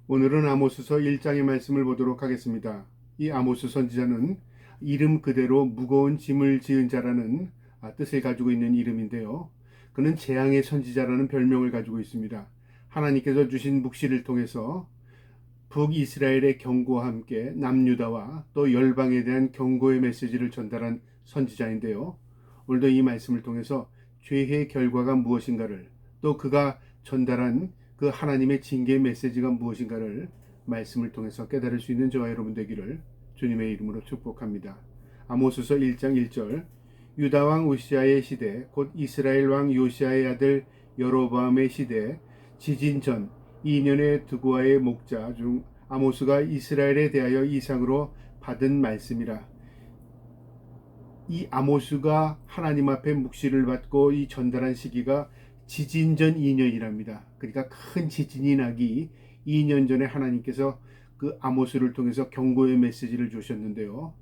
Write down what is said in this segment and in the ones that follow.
오늘은 아모스서 1장의 말씀을 보도록 하겠습니다. 이 아모스 선지자는 이름 그대로 무거운 짐을 지은 자라는 뜻을 가지고 있는 이름인데요. 그는 재앙의 선지자라는 별명을 가지고 있습니다. 하나님께서 주신 묵시를 통해서 북이스라엘의 경고와 함께 남유다와 또 열방에 대한 경고의 메시지를 전달한 선지자인데요. 오늘도 이 말씀을 통해서 죄의 결과가 무엇인가를, 또 그가 전달한 그 하나님의 징계의 메시지가 무엇인가를 말씀을 통해서 깨달을 수 있는 저와 여러분 되기를 주님의 이름으로 축복합니다. 아모스서 1장 1절, 유다 왕 우시아의 시대 곧 이스라엘 왕 요시아의 아들 여로보암의 시대 지진 전 2년의 드고아의 목자 중 아모스가 이스라엘에 대하여 이상으로 받은 말씀이라. 이 아모스가 하나님 앞에 묵시를 받고 이 전달한 시기가 지진 전 2년이랍니다. 그러니까 큰 지진이 나기 2년 전에 하나님께서 그 아모스를 통해서 경고의 메시지를 주셨는데요.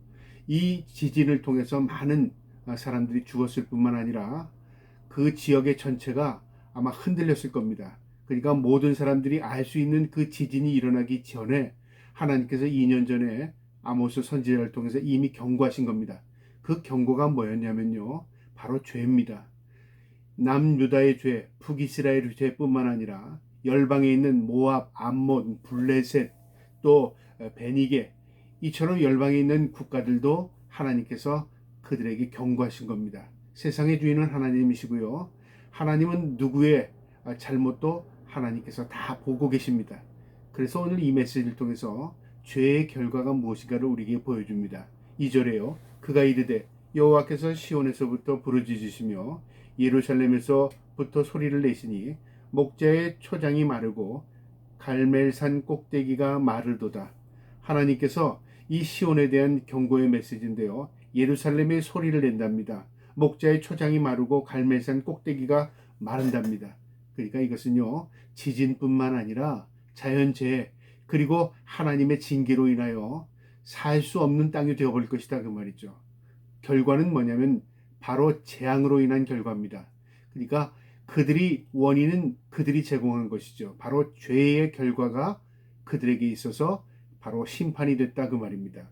이 지진을 통해서 많은 사람들이 죽었을 뿐만 아니라 그 지역의 전체가 아마 흔들렸을 겁니다. 그러니까 모든 사람들이 알 수 있는 그 지진이 일어나기 전에 하나님께서 2년 전에 아모스 선지자를 통해서 이미 경고하신 겁니다. 그 경고가 뭐였냐면요, 바로 죄입니다. 남유다의 죄, 북이스라엘의 죄뿐만 아니라 열방에 있는 모압, 암몬, 블레셋, 또 베니게, 이처럼 열방에 있는 국가들도 하나님께서 그들에게 경고하신 겁니다. 세상의 주인은 하나님이시고요, 하나님은 누구의 잘못도 하나님께서 다 보고 계십니다. 그래서 오늘 이 메시지를 통해서 죄의 결과가 무엇인가를 우리에게 보여줍니다. 2절에요. 그가 이르되 여호와께서 시온에서부터 부르짖으시며 예루살렘에서부터 소리를 내시니 목자의 초장이 마르고 갈멜산 꼭대기가 마르도다. 하나님께서 이 시온에 대한 경고의 메시지인데요, 예루살렘의 소리를 낸답니다. 목자의 초장이 마르고 갈멜산 꼭대기가 마른답니다. 그러니까 이것은요, 지진뿐만 아니라 자연재해, 그리고 하나님의 징계로 인하여 살 수 없는 땅이 되어버릴 것이다, 그 말이죠. 결과는 뭐냐면 바로 재앙으로 인한 결과입니다. 그러니까 그들이 원인은 그들이 제공한 것이죠. 바로 죄의 결과가 그들에게 있어서 바로 심판이 됐다, 그 말입니다.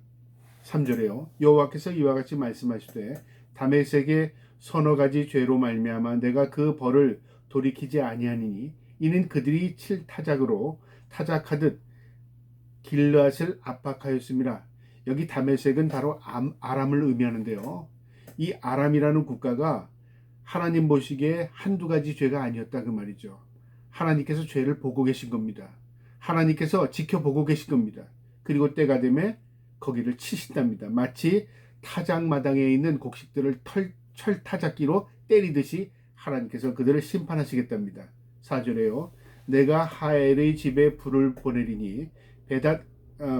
3절에요. 여호와께서 이와 같이 말씀하시되 다메섹의 서너 가지 죄로 말미암아 내가 그 벌을 돌이키지 아니하니니 이는 그들이 칠 타작으로 타작하듯 길르앗을 압박하였습니다. 여기 다메섹은 바로 아람을 의미하는데요. 이 아람이라는 국가가 하나님 보시기에 한두 가지 죄가 아니었다, 그 말이죠. 하나님께서 죄를 보고 계신 겁니다. 하나님께서 지켜보고 계신 겁니다. 그리고 때가 되면 거기를 치신답니다. 마치 타작마당에 있는 곡식들을 철타작기로 때리듯이 하나님께서 그들을 심판하시겠답니다. 4절에요. 내가 하엘의 집에 불을 보내리니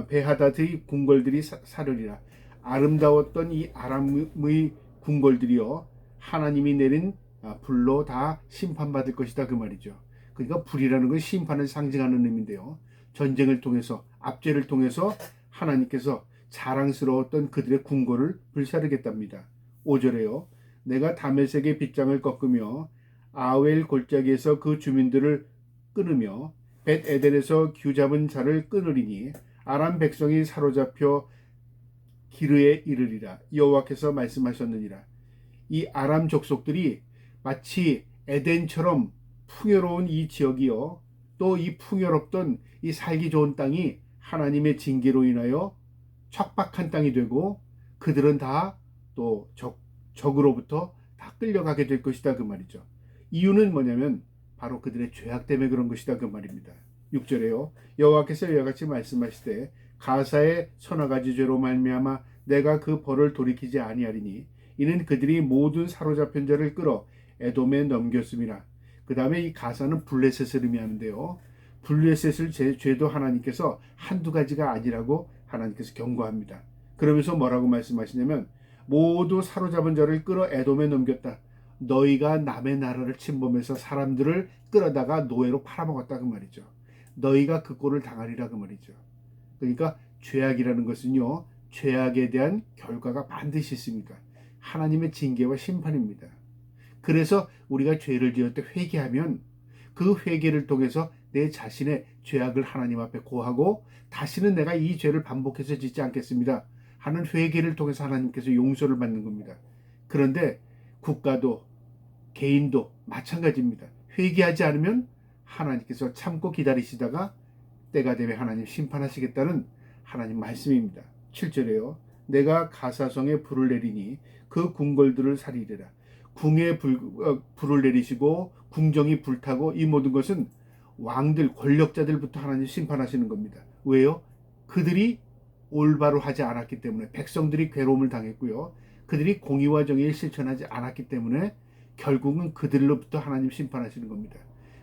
베하닷의 궁궐들이 사르리라. 아름다웠던 이 아람의 궁궐들이요, 하나님이 내린 불로 다 심판받을 것이다, 그 말이죠. 그러니까 불이라는 건 심판을 상징하는 의미인데요, 전쟁을 통해서, 압제를 통해서 하나님께서 자랑스러웠던 그들의 궁궐을 불사르겠답니다. 5절에요. 내가 다메섹의 빗장을 꺾으며 아웰 골짜기에서 그 주민들을 끊으며 벳 에덴에서 규잡은 자를 끊으리니 아람 백성이 사로잡혀 기르에 이르리라. 여호와께서 말씀하셨느니라. 이 아람 족속들이 마치 에덴처럼 풍요로운 이 지역이요, 또 이 풍요롭던 이 살기 좋은 땅이 하나님의 징계로 인하여 척박한 땅이 되고 그들은 다 또 적으로부터 다 끌려가게 될 것이다, 그 말이죠. 이유는 뭐냐면 바로 그들의 죄악 때문에 그런 것이다, 그 말입니다. 6절에요. 여호와께서 이와 같이 말씀하시되 가사의 서너 가지 죄로 말미암아 내가 그 벌을 돌이키지 아니하리니 이는 그들이 모든 사로잡힌 자를 끌어 에돔에 넘겼음이라. 그 다음에 이 가사는 블레셋을 의미하는데요, 블레셋을 죄도 하나님께서 한두 가지가 아니라고 하나님께서 경고합니다. 그러면서 뭐라고 말씀하시냐면 모두 사로잡은 자를 끌어 에돔에 넘겼다. 너희가 남의 나라를 침범해서 사람들을 끌어다가 노예로 팔아먹었다, 그 말이죠. 너희가 그 꼴을 당하리라, 그 말이죠. 그러니까 죄악이라는 것은요, 죄악에 대한 결과가 반드시 있습니다. 하나님의 징계와 심판입니다. 그래서 우리가 죄를 지을 때 회개하면 그 회개를 통해서 내 자신의 죄악을 하나님 앞에 고하고 다시는 내가 이 죄를 반복해서 짓지 않겠습니다 하는 회개를 통해서 하나님께서 용서를 받는 겁니다. 그런데 국가도 개인도 마찬가지입니다. 회개하지 않으면 하나님께서 참고 기다리시다가 때가 되면 하나님 심판하시겠다는 하나님 말씀입니다. 7절에요. 내가 가사성에 불을 내리니 그 궁궐들을 살리리라. 궁에 불을 내리시고 궁정이 불타고 이 모든 것은 왕들 권력자들부터 하나님 심판하시는 겁니다. 왜요? 그들이 올바로 하지 않았기 때문에 백성들이 괴로움을 당했고요. 그들이 공의와 정의를 실천하지 않았기 때문에 결국은 그들로부터 하나님 심판하시는 겁니다.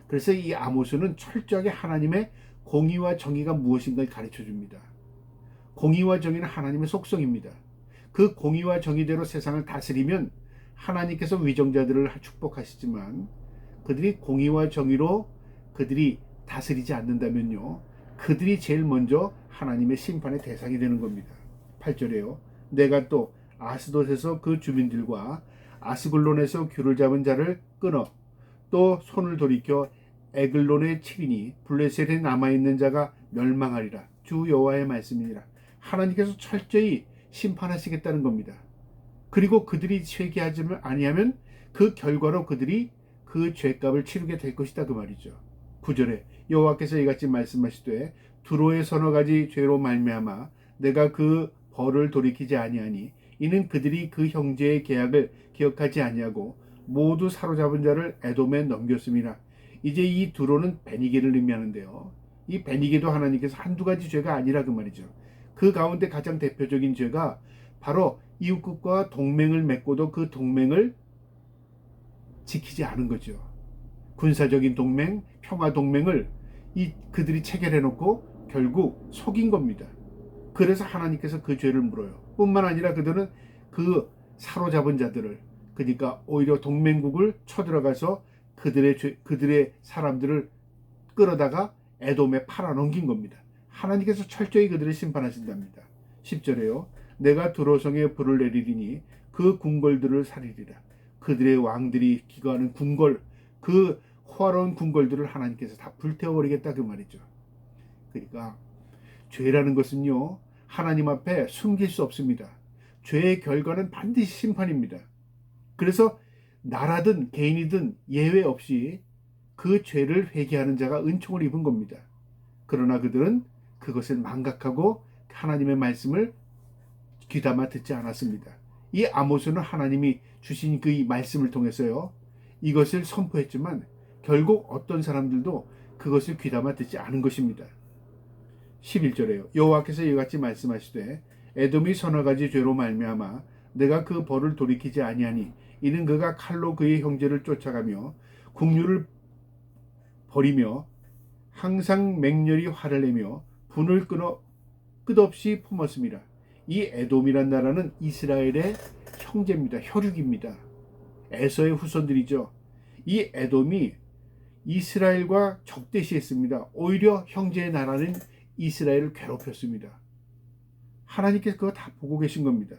그래서 이 아모스는 철저하게 하나님의 공의와 정의가 무엇인가를 가르쳐 줍니다. 공의와 정의는 하나님의 속성입니다. 그 공의와 정의대로 세상을 다스리면 하나님께서 위정자들을 축복하시지만 그들이 공의와 정의로 그들이 다스리지 않는다면요, 그들이 제일 먼저 하나님의 심판의 대상이 되는 겁니다. 8절에요. 내가 또 아스돗에서 그 주민들과 아스글론에서 귤을 잡은 자를 끊어 또 손을 돌이켜 에글론에 치리니 블레셋에 남아있는 자가 멸망하리라. 주 여호와의 말씀이니라. 하나님께서 철저히 심판하시겠다는 겁니다. 그리고 그들이 회개하지 아니하면 그 결과로 그들이 그 죄값을 치르게 될 것이다 그 말이죠. 9절에 여호와께서 이같이 말씀하시되 두로의 서너 가지 죄로 말미암아 내가 그 벌을 돌이키지 아니하니 이는 그들이 그 형제의 계약을 기억하지 아니하고 모두 사로잡은 자를 에돔에 넘겼음이라. 이제 이 두로는 베니게를 의미하는데요, 이 베니게도 하나님께서 한두 가지 죄가 아니라 그 말이죠. 그 가운데 가장 대표적인 죄가 바로 이웃국과 동맹을 맺고도 그 동맹을 지키지 않은 거죠. 군사적인 동맹, 평화 동맹을 그들이 체결해 놓고 결국 속인 겁니다. 그래서 하나님께서 그 죄를 물어요. 뿐만 아니라 그들은 그 사로잡은 자들을, 그러니까 오히려 동맹국을 쳐들어가서 그들의 사람들을 끌어다가 에돔에 팔아넘긴 겁니다. 하나님께서 철저히 그들을 심판하신답니다. 10절에요. 내가 두로성에 불을 내리리니 그 궁궐들을 살리리라. 그들의 왕들이 기거하는 궁궐, 그 호화로운 궁궐들을 하나님께서 다 불태워버리겠다 그 말이죠. 그러니까 죄라는 것은요, 하나님 앞에 숨길 수 없습니다. 죄의 결과는 반드시 심판입니다. 그래서 나라든 개인이든 예외 없이 그 죄를 회개하는 자가 은총을 입은 겁니다. 그러나 그들은 그것을 망각하고 하나님의 말씀을 귀담아 듣지 않았습니다. 이 아모스는 하나님이 주신 그 말씀을 통해서요, 이것을 선포했지만 결국 어떤 사람들도 그것을 귀담아 듣지 않은 것입니다. 11절에요. 여호와께서 이같이 말씀하시되 에돔이 서너 가지 죄로 말미암아 내가 그 벌을 돌이키지 아니하니 이는 그가 칼로 그의 형제를 쫓아가며 국류를 버리며 항상 맹렬히 화를 내며 분을 끊어 끝없이 품었습니다. 이 에돔이란 나라는 이스라엘의 형제입니다. 혈육입니다. 에서의 후손들이죠. 이 에돔이 이스라엘과 적대시했습니다. 오히려 형제의 나라는 이스라엘을 괴롭혔습니다. 하나님께서 그거 다 보고 계신 겁니다.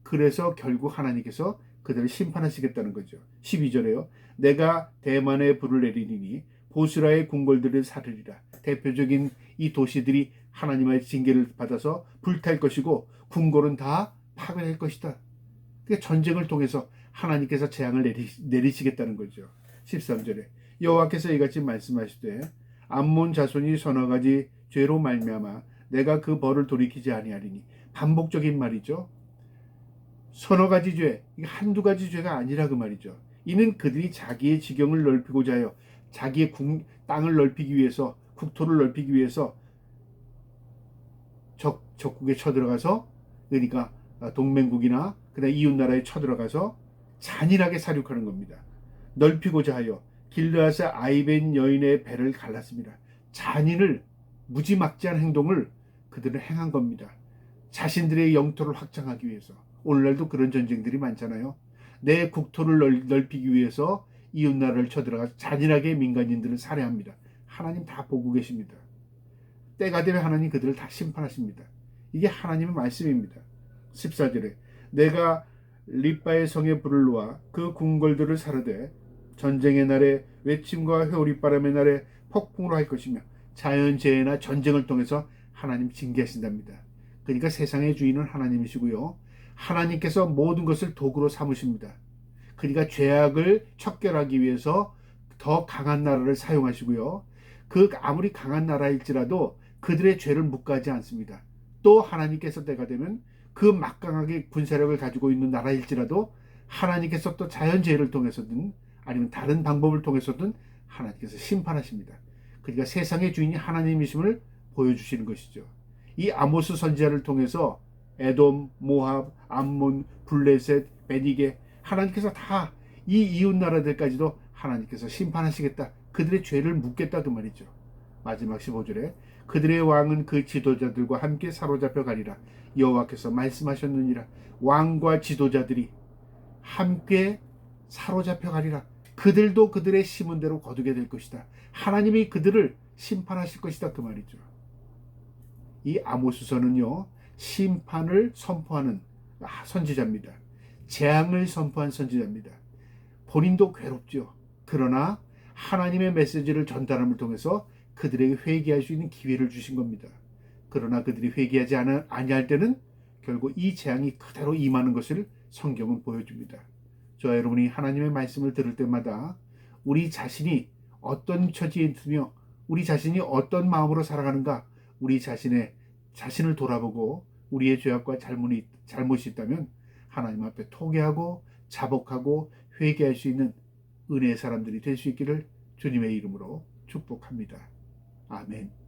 그래서 결국 하나님께서 그들을 심판하시겠다는 거죠. 12절에요. 내가 대만에 불을 내리니 보스라의 궁궐들을 사르리라. 대표적인 이 도시들이 하나님의 징계를 받아서 불탈 것이고 궁궐은 다 파괴될 것이다. 그러니까 전쟁을 통해서 하나님께서 재앙을 내리시겠다는 거죠. 13절에 여호와께서 이같이 말씀하시되 암몬 자손이 서너 가지 죄로 말미암아 내가 그 벌을 돌이키지 아니하리니. 반복적인 말이죠. 서너 가지 죄, 이게 한두 가지 죄가 아니라 그 말이죠. 이는 그들이 자기의 지경을 넓히고자 하여 자기의 땅을 넓히기 위해서, 국토를 넓히기 위해서 적국에 쳐들어가서, 그러니까 동맹국이나 그다음 이웃나라에 쳐들어가서 잔인하게 살육하는 겁니다. 넓히고자 하여 길르앗의 아이벤 여인의 배를 갈랐습니다. 잔인을, 무지막지한 행동을 그들은 행한 겁니다. 자신들의 영토를 확장하기 위해서. 오늘날도 그런 전쟁들이 많잖아요. 내 국토를 넓히기 위해서 이웃나라를 쳐들어가서 잔인하게 민간인들을 살해합니다. 하나님 다 보고 계십니다. 때가 되면 하나님 그들을 다 심판하십니다. 이게 하나님의 말씀입니다. 14절에 내가 립바의 성에 불을 놓아 그 궁궐들을 사르되 전쟁의 날에 외침과 회오리바람의 날에 폭풍으로 할 것이며 자연재해나 전쟁을 통해서 하나님 징계하신답니다. 그러니까 세상의 주인은 하나님이시고요. 하나님께서 모든 것을 도구로 삼으십니다. 그러니까 죄악을 척결하기 위해서 더 강한 나라를 사용하시고요. 그 아무리 강한 나라일지라도 그들의 죄를 묵과하지 않습니다. 또 하나님께서 때가 되면 그 막강하게 군사력을 가지고 있는 나라일지라도 하나님께서 또 자연재해를 통해서든 아니면 다른 방법을 통해서든 하나님께서 심판하십니다. 그러니까 세상의 주인이 하나님이심을 보여주시는 것이죠. 이 아모스 선지자를 통해서 에돔, 모압, 암몬, 블레셋, 베니게 하나님께서 다 이 이웃 나라들까지도 하나님께서 심판하시겠다. 그들의 죄를 묻겠다 그 말이죠. 마지막 15절에 그들의 왕은 그 지도자들과 함께 사로잡혀 가리라. 여호와께서 말씀하셨느니라. 왕과 지도자들이 함께 사로잡혀 가리라. 그들도 그들의 심은 대로 거두게 될 것이다. 하나님이 그들을 심판하실 것이다 그 말이죠. 이 아모스서는요, 심판을 선포하는 선지자입니다. 재앙을 선포한 선지자입니다. 본인도 괴롭죠. 그러나 하나님의 메시지를 전달함을 통해서 그들에게 회개할 수 있는 기회를 주신 겁니다. 그러나 그들이 회개하지 아니할 때는 결국 이 재앙이 그대로 임하는 것을 성경은 보여줍니다. 저와 여러분이 하나님의 말씀을 들을 때마다 우리 자신이 어떤 처지에 있으며 우리 자신이 어떤 마음으로 살아가는가, 우리 자신을 돌아보고 우리의 죄악과 잘못이 있다면 하나님 앞에 통회하고 자복하고 회개할 수 있는 은혜의 사람들이 될 수 있기를 주님의 이름으로 축복합니다. 아멘.